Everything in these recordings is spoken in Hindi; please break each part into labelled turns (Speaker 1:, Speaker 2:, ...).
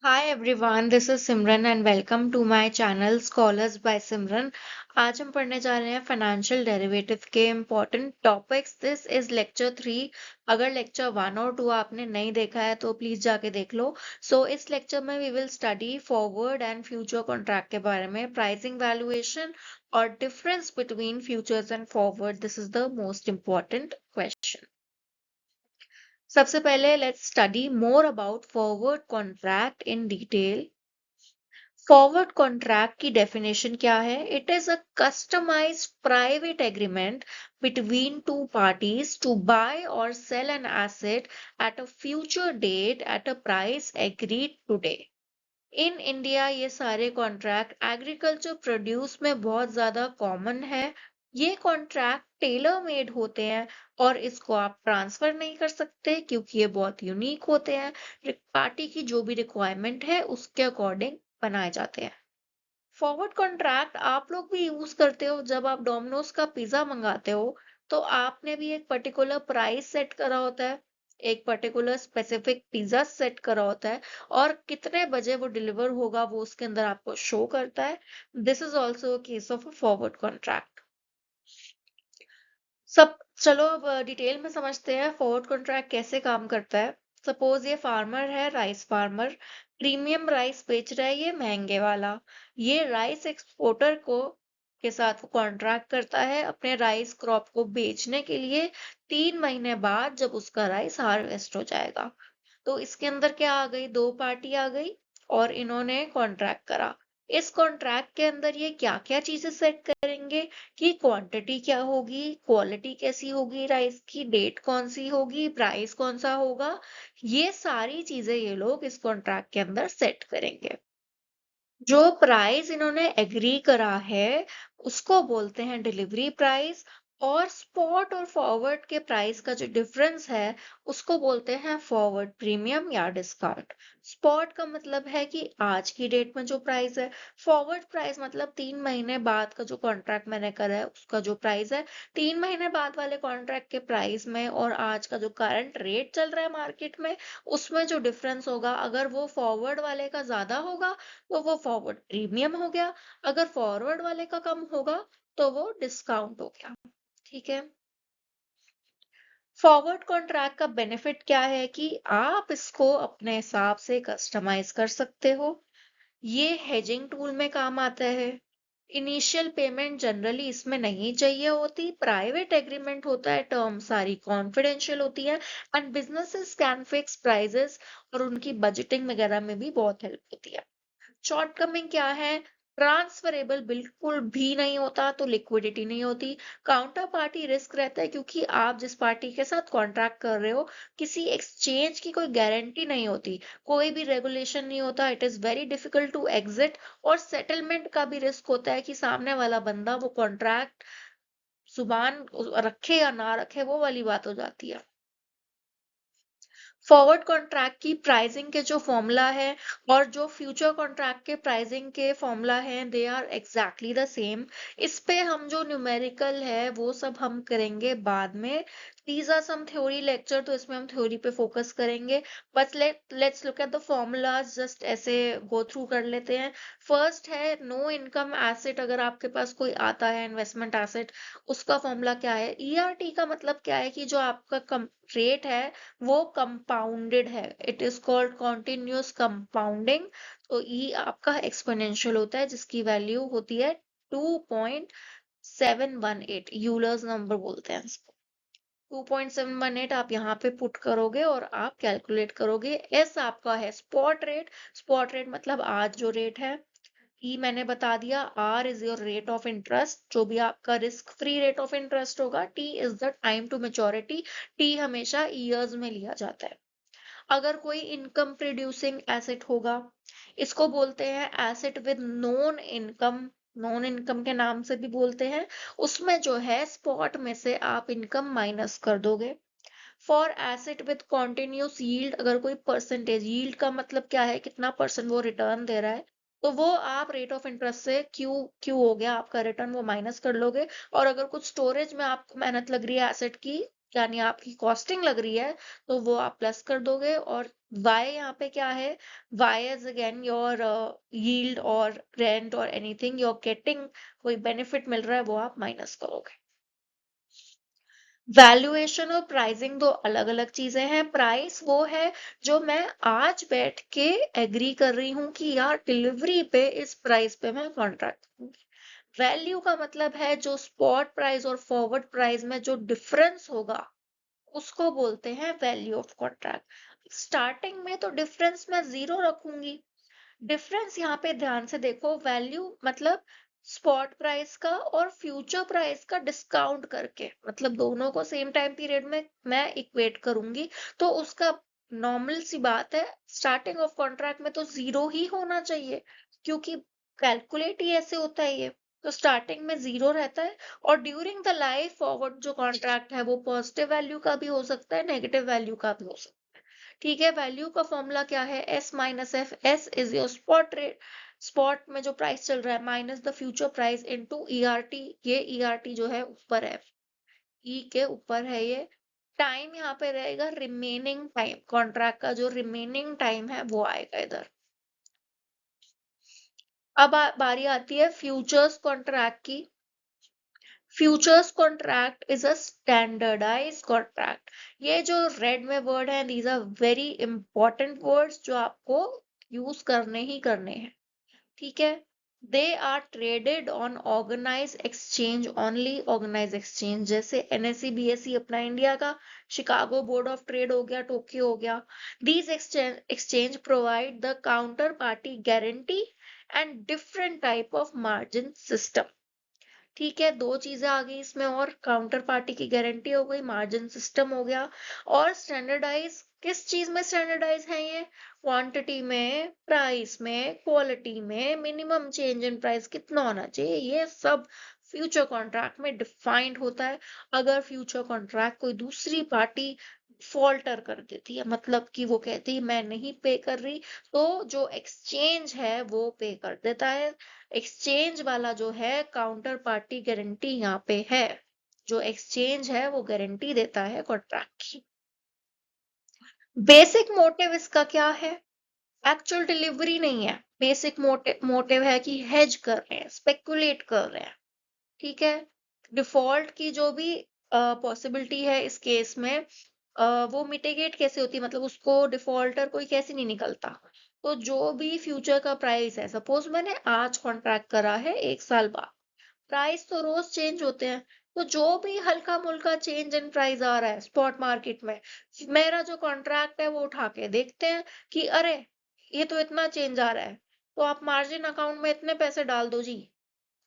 Speaker 1: Hi everyone, this is Simran and welcome to my channel Scholars by Simran. आज हम पढ़ने जा रहे हैं फाइनेंशियल डेरिवेटिव के important topics. This is lecture 3. अगर लेक्चर 1 और 2 आपने नहीं देखा है तो प्लीज जाके देख लो. इस लेक्चर में we will study forward and future contract के बारे में, प्राइसिंग वैल्यूएशन और difference between futures and forward. This is the most important question. सबसे पहले let's study more about forward contract in detail. Forward contract की डेफिनेशन क्या है? It is a customized private agreement between two parties to buy or sell an asset at a future date at a price agreed today. In India ये सारे कॉन्ट्रैक्ट एग्रीकल्चर प्रोड्यूस में बहुत ज्यादा कॉमन है. ये कॉन्ट्रैक्ट टेलर मेड होते हैं और इसको आप ट्रांसफर नहीं कर सकते क्योंकि ये बहुत यूनिक होते हैं. पार्टी की जो भी रिक्वायरमेंट है उसके अकॉर्डिंग बनाए जाते हैं. फॉरवर्ड कॉन्ट्रैक्ट आप लोग भी यूज करते हो. जब आप डोमिनोज का पिज्जा मंगाते हो तो आपने भी एक पर्टिकुलर प्राइस सेट करा होता है, एक पर्टिकुलर स्पेसिफिक पिज्जा सेट करा होता है और कितने बजे वो डिलीवर होगा वो उसके अंदर आपको शो करता है. This is also case of a forward contract. सब चलो अब डिटेल में समझते हैं फॉरवर्ड कॉन्ट्रैक्ट कैसे काम करता है. सपोज ये फार्मर है, राइस फार्मर, प्रीमियम राइस बेच रहा है, ये महंगे वाला. ये राइस एक्सपोर्टर को के साथ वो कॉन्ट्रैक्ट करता है अपने राइस क्रॉप को बेचने के लिए 3 महीने बाद, जब उसका राइस हार्वेस्ट हो जाएगा. तो इसके अंदर क्या आ गई? दो पार्टी आ गई और इन्होंने कॉन्ट्रैक्ट करा. इस कॉन्ट्रैक्ट के अंदर ये क्या क्या चीजें सेट करेंगे कि क्वांटिटी क्या होगी, क्वालिटी कैसी होगी, राइस की डेट कौन सी होगी, प्राइस कौन सा होगा. ये सारी चीजें ये लोग इस कॉन्ट्रैक्ट के अंदर सेट करेंगे. जो प्राइस इन्होंने एग्री करा है उसको बोलते हैं डिलीवरी प्राइस. और स्पॉट और फॉरवर्ड के प्राइस का जो डिफरेंस है उसको बोलते हैं फॉरवर्ड प्रीमियम या डिस्काउंट. स्पॉट का मतलब है कि आज की डेट में जो प्राइस है. फॉरवर्ड प्राइस मतलब 3 महीने बाद का जो कॉन्ट्रैक्ट मैंने करा है उसका जो प्राइस है. 3 महीने बाद वाले कॉन्ट्रैक्ट के प्राइस में और आज का जो करंट रेट चल रहा है मार्केट में उसमें जो डिफरेंस होगा, अगर वो फॉरवर्ड वाले का ज्यादा होगा तो वो फॉरवर्ड प्रीमियम हो गया, अगर फॉरवर्ड वाले का कम होगा तो वो डिस्काउंट हो गया. ठीक है. फॉरवर्ड कॉन्ट्रैक्ट का बेनिफिट क्या है कि आप इसको अपने हिसाब से कस्टमाइज कर सकते हो. ये हेजिंग टूल में काम आता है. इनिशियल पेमेंट जनरली इसमें नहीं चाहिए होती. प्राइवेट एग्रीमेंट होता है, टर्म सारी कॉन्फिडेंशियल होती है and businesses can fix prices और उनकी बजटिंग वगैरह में भी बहुत हेल्प होती है. शॉर्टकमिंग क्या है? ट्रांसफरेबल बिल्कुल भी नहीं होता तो लिक्विडिटी नहीं होती. काउंटर पार्टी रिस्क रहता है क्योंकि आप जिस पार्टी के साथ कॉन्ट्रैक्ट कर रहे हो किसी एक्सचेंज की कोई गारंटी नहीं होती, कोई भी रेगुलेशन नहीं होता. It is very difficult to exit. और सेटलमेंट का भी रिस्क होता है कि सामने वाला बंदा वो कॉन्ट्रैक्ट जुबान रखे या ना रखे, वो वाली बात हो जाती है. फॉरवर्ड कॉन्ट्रैक्ट की प्राइसिंग के जो फॉर्मूला है और जो फ्यूचर कॉन्ट्रैक्ट के प्राइसिंग के फॉर्मूला हैं they are exactly the same. इस पे हम जो न्यूमेरिकल है वो सब हम करेंगे बाद में. These are some theory lecture, तो इसमें हम थ्योरी पे फोकस करेंगे. बस let's look at the formulas, just ऐसे गो थ्रू कर लेते हैं. फर्स्ट है नो इनकम एसेट. अगर आपके पास कोई आता है इन्वेस्टमेंट एसेट, उसका फॉर्मूला क्या है? ईआरटी का मतलब क्या है कि जो आपका रेट है वो कंपाउंडेड है. It is called continuous compounding. तो ई आपका एक्सपोनेंशियल होता है जिसकी वैल्यू होती है 2.718. यूलर्स नंबर बोलते हैं इसको. 2.718 आप यहाँ पे पुट करोगे और आप कैलकुलेट करोगे. एस आपका है स्पॉट रेट. स्पॉट रेट मतलब आज जो रेट है. ई मैंने बता दिया. R is your rate of interest, जो भी आपका risk free rate of interest होगा. T is the time to maturity. T हमेशा ईयर्स में लिया जाता है. अगर कोई इनकम प्रोड्यूसिंग एसेट होगा, इसको बोलते हैं asset with non income. Non income के नाम से भी बोलते हैं. उसमें जो है स्पॉट में से आप इनकम माइनस कर दोगे. For asset with continuous yield, अगर कोई परसेंटेज, यील्ड का मतलब क्या है, कितना परसेंट वो रिटर्न दे रहा है, तो वो आप रेट ऑफ इंटरेस्ट से क्यू क्यू हो गया आपका रिटर्न, वो माइनस कर लोगे. और अगर कुछ स्टोरेज में आपको मेहनत लग रही है एसेट की यानी आपकी कॉस्टिंग लग रही है, तो वो आप प्लस कर दोगे। और वाई यहाँ पे क्या है, why is again your yield और रेंट और एनीथिंग यू आर गेटिंग, कोई बेनिफिट मिल रहा है वो आप माइनस करोगे। वैल्यूएशन और प्राइसिंग दो अलग अलग चीजें हैं। प्राइस वो है जो मैं आज बैठ के एग्री कर रही हूँ कि यार डिलीवरी पे इस प्राइस पे मैं कॉन्ट्रैक्ट करूंगी। वैल्यू का मतलब है जो स्पॉट प्राइस और फॉरवर्ड प्राइस में जो डिफरेंस होगा उसको बोलते हैं वैल्यू ऑफ कॉन्ट्रैक्ट। स्टार्टिंग में तो डिफरेंस मैं जीरो रखूंगी। डिफरेंस यहाँ पे ध्यान से देखो, वैल्यू मतलब स्पॉट प्राइस का और फ्यूचर प्राइस का डिस्काउंट करके, मतलब दोनों को सेम टाइम पीरियड में मैं इक्वेट करूंगी। तो उसका नॉर्मल सी बात है, स्टार्टिंग ऑफ कॉन्ट्रैक्ट में तो जीरो ही होना चाहिए, क्योंकि कैलकुलेट ही ऐसे होता है ये। तो स्टार्टिंग में जीरो रहता है, और ड्यूरिंग द लाइफ फॉरवर्ड जो कॉन्ट्रैक्ट है वो पॉजिटिव वैल्यू का भी हो सकता है, नेगेटिव वैल्यू का भी हो सकता है। ठीक है, वैल्यू का फॉर्मूला क्या है, S minus F. S is your spot rate, spot में जो प्राइस चल रहा है, minus the future price into ERT. ये ईआरटी जो है ऊपर है, ई के ऊपर है ये। टाइम यहाँ पे रहेगा रिमेनिंग टाइम, कॉन्ट्रैक्ट का जो रिमेनिंग टाइम है वो आएगा इधर। अब बारी आती है फ्यूचर्स कॉन्ट्रैक्ट की। Futures contract is a standardize contract. ये जो रेड में वर्ड है, these are very important words जो आपको यूज करने ही करने हैं। ठीक है, they are traded on organize exchange only. Organize exchange जैसे एनएससी बीएससी अपना इंडिया का, शिकागो बोर्ड ऑफ ट्रेड हो गया, टोक्यो हो गया। These exchange provide the counter party guarantee and different type of margin system. ठीक है, दो चीजें आ गई इसमें, और काउंटर पार्टी की गारंटी हो गई, मार्जिन सिस्टम हो गया। और स्टैंडर्डाइज किस चीज में स्टैंडर्डाइज है ये, क्वांटिटी में, प्राइस में, क्वालिटी में, मिनिमम चेंज इन प्राइस कितना होना चाहिए, ये सब फ्यूचर कॉन्ट्रैक्ट में डिफाइंड होता है। अगर फ्यूचर कॉन्ट्रैक्ट कोई दूसरी पार्टी फॉल्टर कर देती है, मतलब कि वो कहती है मैं नहीं पे कर रही, तो जो एक्सचेंज है वो पे कर देता है। एक्सचेंज वाला जो है काउंटर पार्टी गारंटी यहाँ पे है, जो एक्सचेंज है वो गारंटी देता है कॉन्ट्रैक्ट की। बेसिक मोटिव इसका क्या है, एक्चुअल डिलीवरी नहीं है। बेसिक मोटिव है कि हेज कर रहे हैं, स्पेकुलेट कर रहे हैं। ठीक है, डिफॉल्ट की जो भी पॉसिबिलिटी है इस केस में, वो मिटिगेट कैसे होती है, मतलब उसको डिफॉल्टर कोई कैसे नहीं निकलता। तो जो भी फ्यूचर का प्राइस है, सपोज मैंने आज कॉन्ट्रैक्ट करा है, 1 साल बाद प्राइस तो रोज चेंज होते हैं। तो जो भी हल्का मुल्का चेंज इन प्राइस आ रहा है स्पॉट मार्केट में, मेरा जो कॉन्ट्रैक्ट है वो उठा के देखते हैं कि अरे ये तो इतना चेंज आ रहा है, तो आप मार्जिन अकाउंट में इतने पैसे डाल दो जी,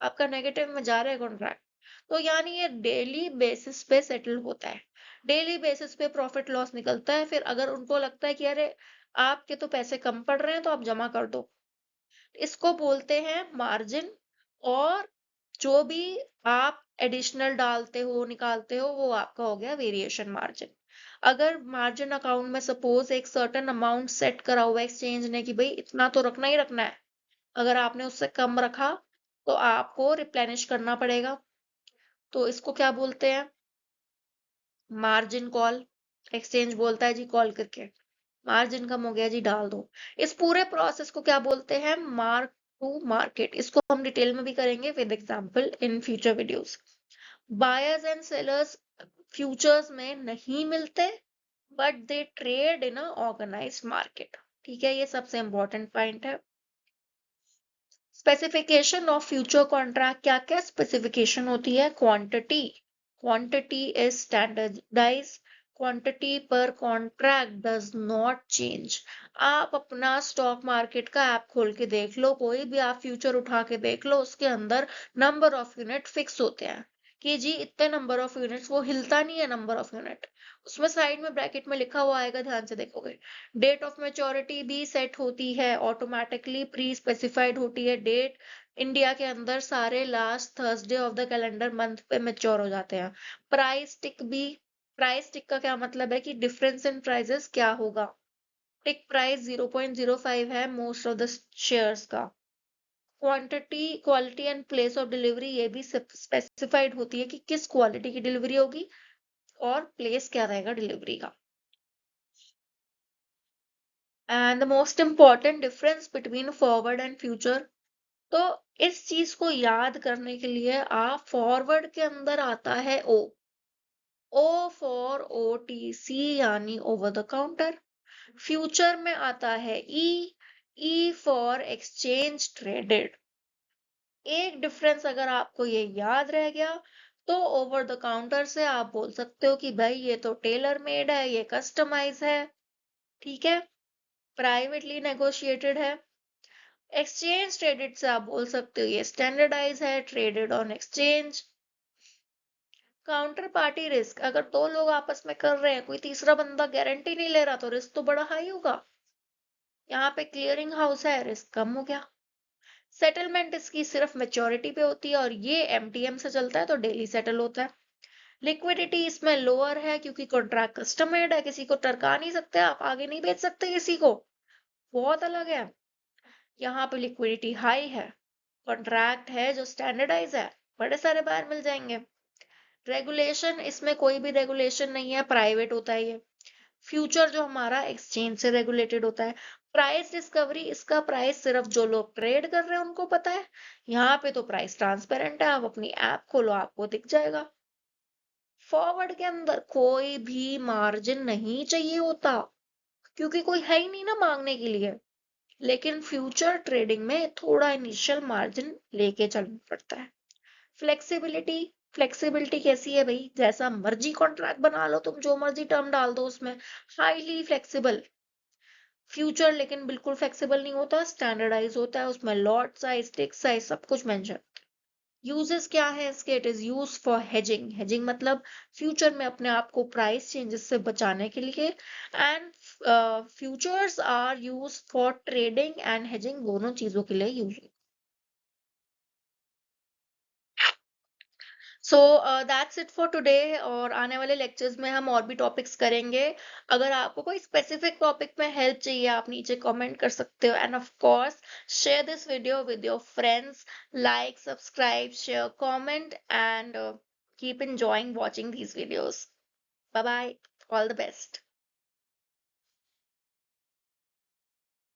Speaker 1: आपका नेगेटिव में जा रहा है कॉन्ट्रैक्ट। तो यानी ये डेली बेसिस पे सेटल होता है, डेली बेसिस पे प्रॉफिट लॉस निकलता है। फिर अगर उनको लगता है कि अरे आपके तो पैसे कम पड़ रहे हैं तो आप जमा कर दो, इसको बोलते हैं मार्जिन। और जो भी आप एडिशनल डालते हो निकालते हो वो आपका हो गया वेरिएशन मार्जिन। अगर मार्जिन अकाउंट में सपोज एक सर्टेन अमाउंट सेट करा हुआ एक्सचेंज ने कि भाई इतना तो रखना ही रखना है, अगर आपने उससे कम रखा तो आपको रिप्लेनिश करना पड़ेगा। तो इसको क्या बोलते हैं, मार्जिन कॉल। एक्सचेंज बोलता है जी कॉल करके मार्जिन कम हो गया जी डाल दो। इस पूरे प्रोसेस को क्या बोलते हैं, मार्क टू मार्केट। इसको हम डिटेल में भी करेंगे with example in future videos. Buyers and sellers futures में नहीं मिलते, but they trade in a organized market. ठीक है, ये सबसे इंपॉर्टेंट पॉइंट है। स्पेसिफिकेशन ऑफ फ्यूचर कॉन्ट्रैक्ट, क्या क्या स्पेसिफिकेशन होती है, quantity. Quantity is standardize quantity per contract does not change. आप अपना स्टॉक मार्केट का ऐप खोल के देख लो, कोई भी आप फ्यूचर उठा के देख लो, उसके अंदर नंबर ऑफ यूनिट फिक्स होते हैं कि जी इतने नंबर ऑफ यूनिट्स, वो हिलता नहीं है नंबर ऑफ यूनिट। उसमें साइड में ब्रैकेट में लिखा हुआ आएगा, ध्यान से देखोगे। डेट ऑफ मैच्योरिटी भी सेट होती है ऑटोमेटिकली, प्री स्पेसिफाइड होती है डेट। इंडिया के अंदर सारे last Thursday of the calendar month पे मैच्योर हो जाते हैं। प्राइस टिक भी, प्राइस टिक का क्या मतलब है कि डिफरेंस इन प्राइसेस क्या होगा। टिक प्राइस 0.05 है मोस्ट ऑफ द शेयर्स का। Quantity, quality and place of delivery ये भी स्पेसिफाइड होती है कि किस क्वालिटी की डिलीवरी होगी, और प्लेस क्या रहेगा डिलीवरी का। And the most important difference between forward and future, तो इस चीज को याद करने के लिए आप फॉरवर्ड के अंदर आता है ओ फॉर OTC यानी ओवर द काउंटर। फ्यूचर में आता है ई फॉर एक्सचेंज ट्रेडेड। एक डिफरेंस अगर आपको ये याद रह गया तो ओवर द काउंटर से आप बोल सकते हो कि भाई ये तो टेलर मेड है, ये कस्टमाइज है, ठीक है, प्राइवेटली नेगोशिएटेड है। एक्सचेंज ट्रेडेड से आप बोल सकते हो ये स्टैंडर्डाइज है, traded on exchange. Counter party risk, अगर दो लोग आपस में कर रहे हैं, कोई तीसरा बंदा गारंटी नहीं ले रहा, तो रिस्क तो बड़ा हाई होगा। यहाँ पे क्लियरिंग हाउस है, रिस्क कम हो गया। सेटलमेंट इसकी सिर्फ मेच्योरिटी पे होती है और ये MTM से चलता है तो डेली सेटल होता है। लिक्विडिटी इसमें लोअर है क्योंकि कॉन्ट्रैक्ट कस्टमाइज्ड है, किसी को टरका नहीं सकते, आप आगे नहीं भेज सकते किसी को, बहुत अलग है। यहाँ पे लिक्विडिटी हाई है, कॉन्ट्रैक्ट है जो स्टैंडर्डाइज है, बड़े सारे बायर मिल जाएंगे। रेगुलेशन, इसमें कोई भी रेगुलेशन नहीं है, प्राइवेट होता है ये। फ्यूचर जो हमारा एक्सचेंज से रेगुलेटेड होता है। प्राइस डिस्कवरी, इसका प्राइस सिर्फ जो लोग ट्रेड कर रहे हैं उनको पता है। यहाँ पे तो प्राइस ट्रांसपेरेंट है, आप अपनी ऐप खोलो आपको दिख जाएगा। फॉरवर्ड के अंदर कोई भी मार्जिन नहीं चाहिए होता क्योंकि कोई है ही नहीं ना मांगने के लिए। लेकिन फ्यूचर ट्रेडिंग में थोड़ा इनिशियल मार्जिन लेके चलना पड़ता है। फ्लेक्सिबिलिटी, फ्लेक्सिबिलिटी कैसी है भाई, जैसा मर्जी कॉन्ट्रैक्ट बना लो तुम, जो मर्जी टर्म डाल दो उसमें, हाईली फ्लेक्सिबल। फ्यूचर लेकिन बिल्कुल फ्लेक्सिबल नहीं होता, स्टैंडर्डाइज होता है, उसमें लॉट साइज, टिक साइज सब कुछ मेंशन। यूजेस क्या है इसके, it is use for hedging. Hedging मतलब फ्यूचर में अपने आप को प्राइस चेंजेस से बचाने के लिए। And futures are use for trading and hedging, दोनों चीजों के लिए use. So that's it for today, और आने वाले लेक्चर्स में हम और भी टॉपिक्स करेंगे। अगर आपको कोई स्पेसिफिक टॉपिक में हेल्प चाहिए आप नीचे कमेंट कर सकते हो, end of course share this video with your friends. Like, subscribe, share, comment, and keep enjoying watching these videos. Bye bye, all the best.